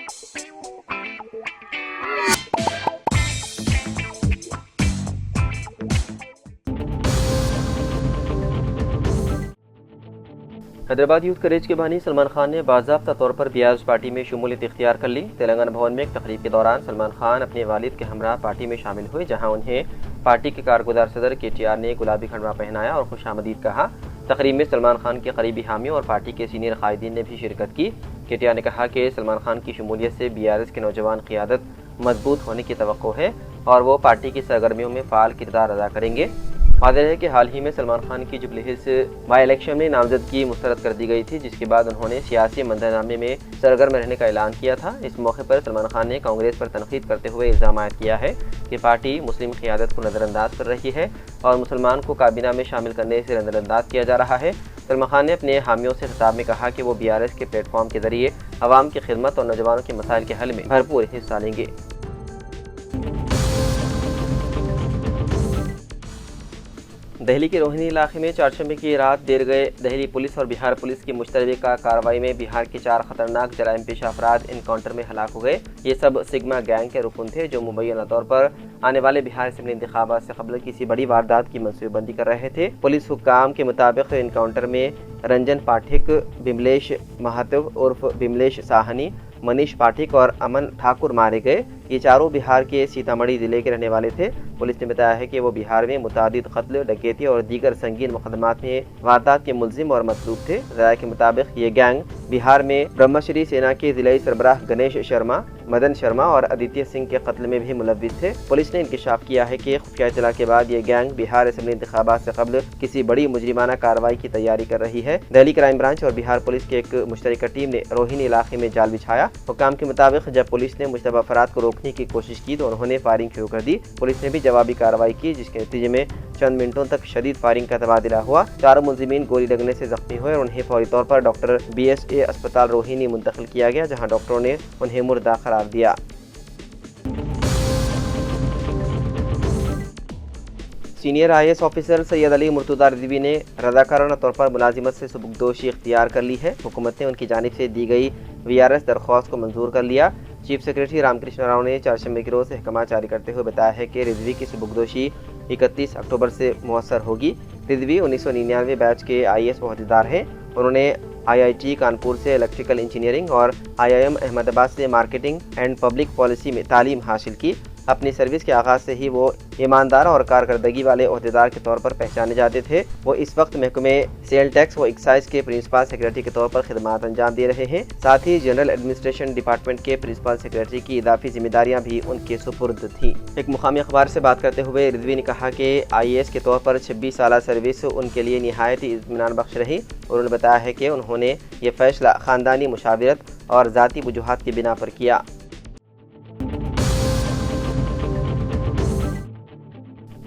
Hyderabad youth करेज के बानी सलमान खान ने बाज़ाब्ता तौर पर बीआरएस पार्टी में शमूलियत इख्तियार कर ली। तेलंगाना भवन में एक तकरीब के दौरान सलमान खान अपने वालिद के हमरा पार्टी में शामिल हुए, जहां उन्हें पार्टी के कारगुजार सदर KTR ने गुलाबी खंडवा पहनाया और खुशामदीद कहा। तकरीब में सलमान खान के करीबी हामियों और पार्टी के सीनियर कायदीन ने भी शिरकत की। KTR ने कहा कि सलमान खान की शमूलियत से बीआरएस की नौजवान क़ियादत मजबूत होने की तवक्को है और वो पार्टी की सरगर्मियों में फ़ाल किरदार अदा करेंगे। वाज़ेह है कि हाल ही में सलमान खान की जुबली हिल्स बाई इलेक्शन में नामजदगी मुस्तरद कर दी गई थी, जिसके बाद उन्होंने सियासी मंजरनामे में सरगर्म रहने का ऐलान किया था। इस मौके पर सलमान खान ने कांग्रेस पर तनकीद करते हुए इल्ज़ाम आयद किया है कि पार्टी मुस्लिम क़ियादत को नज़रअंदाज कर रही है और मुसलमान को काबीना में शामिल करने से नज़रअंदाज किया जा रहा है। सलमान खान ने अपने हामियों से खिताब में कहा कि वो बीआरएस के प्लेटफॉर्म के जरिए अवाम की खिदमत और नौजवानों के मसाइल के हल में भरपूर हिस्सा लेंगे। दिल्ली के रोहिणी इलाके में चारशंबे की रात देर गए दिल्ली पुलिस और बिहार पुलिस की मुश्तरका कार्रवाई में बिहार के 4 खतरनाक जराइम पेशा अफराद इनकाउंटर में हलाक हो गए। ये सब सिग्मा गैंग के रुकन थे जो मुबैना तौर पर आने वाले बिहार असेंबली इंतखाबात से कबल किसी बड़ी वारदात की मंसूबाबंदी कर रहे थे। पुलिस हुक्काम के मुताबिक इनकाउंटर में रंजन पाठक, बिमलेश महातो उर्फ बिमलेश साहनी, मनीष पाठक और अमन ठाकुर मारे गए। ये चारों बिहार के सीतामढ़ी जिले के रहने वाले थे। पुलिस ने बताया है कि वो बिहार में मुतादिद कत्ल, डकैती और दीगर संगीन मुकदमात में वारदात के मुलजिम और मतलूब थे। राय के मुताबिक ये गैंग बिहार में ब्रह्मश्री सेना के जिलाई सरबराह गणेश शर्मा, मदन शर्मा और आदित्य सिंह के कत्ल में भी मुलव्विस थे। पुलिस ने इंकशाफ किया है कि खुफिया इत्तला के बाद ये गैंग बिहार असेंबली इंतखाबात से कबल किसी बड़ी मुजरिमाना कार्रवाई की तैयारी कर रही है। दिल्ली क्राइम ब्रांच और बिहार पुलिस की एक मुश्तरका टीम ने रोहिणी इलाके में जाल बिछाया। हुक्काम के मुताबिक जब पुलिस ने मुश्तबा अफराद को रोकने की कोशिश की तो उन्होंने फायरिंग शुरू कर दी। पुलिस ने भी जवाबी कार्रवाई की, जिसके नतीजे में चंद मिनटों तक शदीद फायरिंग का तबादला हुआ। चारों मुलजिमीन गोली लगने से जख्मी हुए और उन्हें फौरी तौर पर डॉक्टर BSA अस्पताल रोहिणी मुंतकिल किया गया, जहां डॉक्टरों ने उन्हें मुर्दा करार दिया। Senior IAS officer Syed Ali Murtaza Rizvi ने रज़ाकाराना तौर पर मुलाजिमत से सुबुकदोशी इख्तियार कर ली है। हुकूमत ने उनकी जानिब से दी गई VRS दरख्वास्त को मंजूर कर लिया। चीफ सेक्रेटरी रामकृष्ण राव ने चारशंबे की रोज़ अहकामात जारी करते हुए बताया है कि रिजवी की सुबुकदोशी 31 अक्टूबर से मुअस्सर होगी। रिजवी 1999 बैच के IAS ओहदेदार हैं। उन्होंने IIT कानपुर से इलेक्ट्रिकल इंजीनियरिंग और IIM अहमदाबाद से मार्केटिंग एंड पब्लिक पॉलिसी में तालीम हासिल की। अपनी सर्विस के आगाज़ से ही वो ईमानदार और कारकर्दगी वाले ओहदेदार के तौर पर पहचाने जाते थे। वो इस वक्त महकमे सेल टैक्स व एक्साइज के प्रिंसिपल सेक्रेटरी के तौर पर खिदमात अंजाम दे रहे हैं। साथ ही जनरल एडमिनिस्ट्रेशन डिपार्टमेंट के प्रिंसिपल सेक्रेटरी की इजाफी जिम्मेदारियां भी उनके सुपुर्द थीं। एक मुकामी अखबार से बात करते हुए रिजवी ने कहा कि IAS के तौर पर 26 साल सर्विस उनके लिए निहायत ही इत्मीनान बख्श रही। उन्होंने बताया है कि उन्होंने ये फैसला ख़ानदानी मुशावरत और ज़ाती वजूहात की बिना पर किया।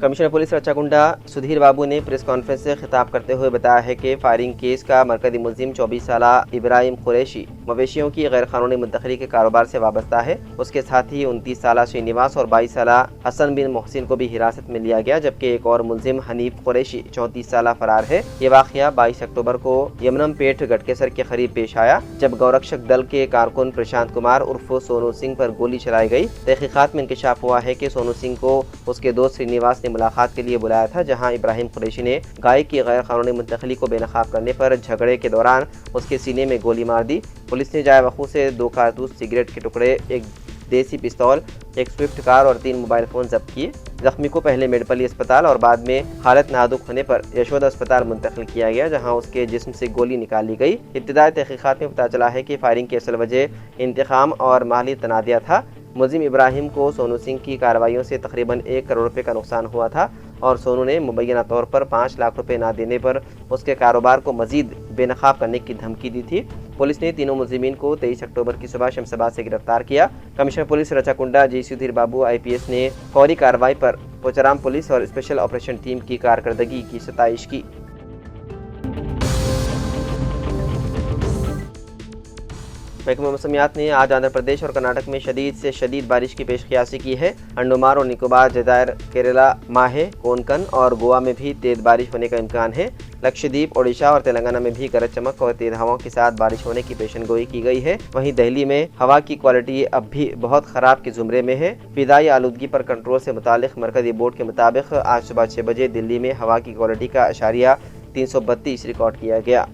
कमिश्नर पुलिस रचाकुंडा सुधीर बाबू ने प्रेस कॉन्फ्रेंस से खिताब करते हुए बताया है कि फायरिंग केस का मरकजी मुलजिम 24 साला इब्राहिम कुरैशी मवेशियों की गैर कानूनी मुंतकली के कारोबार से वाबस्ता है। उसके साथ ही 29 साला श्रीनिवास और 22 साला हसन बिन मोहसिन को भी हिरासत में लिया गया, जबकि एक और मुलजिम हनीफ कुरैशी 34 साला फरार है। ये वाकया 22 अक्टूबर को यमनमपेट गटकेसर के करीब पेश आया, जब गौरक्षक दल के कारकुन प्रशांत कुमार उर्फ सोनू सिंह पर गोली चलाई गई। तहकीकात में इंकशाफ हुआ है कि सोनू सिंह को उसके दोस्त श्रीनिवास मुलाकात के लिए बुलाया था, जहां इब्राहिम कुरैशी ने गाय की गैर कानूनी मुंतकली को बेनकाब करने पर झगड़े के दौरान उसके सीने में गोली मार दी। पुलिस ने जाए वकूफ से 2 कारतूस, सिगरेट के टुकड़े, एक देसी पिस्तौल, एक स्विफ्ट कार और 3 मोबाइल फ़ोन जब्त किए। जख्मी को पहले मेडपली अस्पताल और बाद में हालत नाजुक होने पर यशोदा अस्पताल मुंतकिल किया गया, जहां उसके जिस्म से गोली निकाल ली गई। इब्तिदाई तहकीकात में पता चला है कि फायरिंग की असल वजह इंतकाम और माली तनादिया था। मुलजिम इब्राहिम को सोनू सिंह की कार्रवाइयों से तकरीबन 1 करोड़ रुपए का नुकसान हुआ था और सोनू ने मुबैना तौर पर 5 लाख रुपए ना देने पर उसके कारोबार को मजीद बेनकाब करने की धमकी दी थी। पुलिस ने तीनों मुलजिमीन को 23 अक्टूबर की सुबह शमशाबाद से गिरफ्तार किया। कमिश्नर पुलिस रचाकुंडा जी सुधीर बाबू IPS ने फौरी कार्रवाई पर पोचाराम पुलिस और स्पेशल ऑपरेशन टीम की कारकर्दगी की सताइश की। महकमा मौसमियात ने आज आंध्र प्रदेश और कर्नाटक में शदीद से शदीद बारिश की पेशकयासी की है। अंडमान और निकोबार, जजायर, केरला, माहे, कोंकण और गोवा में भी तेज बारिश होने का इम्कान है। लक्षद्वीप, ओडिशा और तेलंगाना में भी गरज चमक और तेज हवाओं के साथ बारिश होने की पेशनगोई की गई है। वहीं दिल्ली में हवा की क्वालिटी अब भी बहुत खराब के जुमरे में है। फिजाई आलूदगी पर कंट्रोल से मुतालिक मरकजी बोर्ड के मुताबिक आज सुबह 6 बजे दिल्ली में हवा की क्वालिटी का अशारिया 332 रिकॉर्ड किया गया।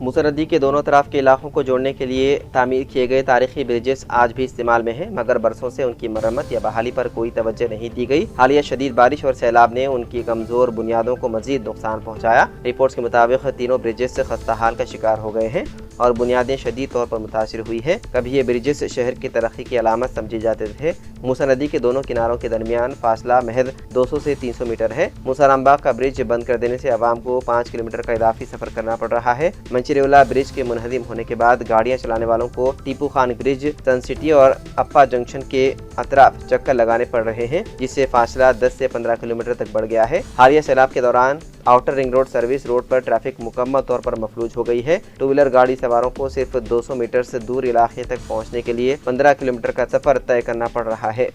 मूसा नदी के दोनों तरफ के इलाकों को जोड़ने के लिए तामीर किए गए तारीखी ब्रिजेस आज भी इस्तेमाल में हैं, मगर बरसों से उनकी मरम्मत या बहाली पर कोई तवज्जो नहीं दी गई। हालिया शदीद बारिश और सैलाब ने उनकी कमजोर बुनियादों को मजीद नुकसान पहुंचाया। रिपोर्ट्स के मुताबिक तीनों ब्रिजेस खस्ता हाल का शिकार हो गए हैं और बुनियादें शदीद तौर पर मुतासिर हुई है। कभी ये ब्रिजेस शहर की तरक्की की अलामत समझे जाते थे। मूसा नदी के दोनों किनारों के दरमियान फासला महज 200 से 300 मीटर है। मूसा रामबाग का ब्रिज बंद कर देने से आवाम को 5 किलोमीटर का इजाफी सफर करना पड़ रहा है। मंचिरेउला ब्रिज के मुनहदिम होने के बाद गाड़ियां चलाने वालों को टीपू खान ब्रिज, सन सिटी और अप्पा जंक्शन के अतराफ चक्कर लगाने पड़ रहे हैं, जिससे फासला 10 से 15 किलोमीटर तक बढ़ गया है। हालिया सैलाब के दौरान outer ring road service road पर ट्रैफिक मुकम्मल तौर पर मफलूज हो गई है। टू व्हीलर गाड़ी सवारों को सिर्फ 200 मीटर से दूर इलाके तक पहुंचने के लिए 15 किलोमीटर का सफर तय करना पड़ रहा है।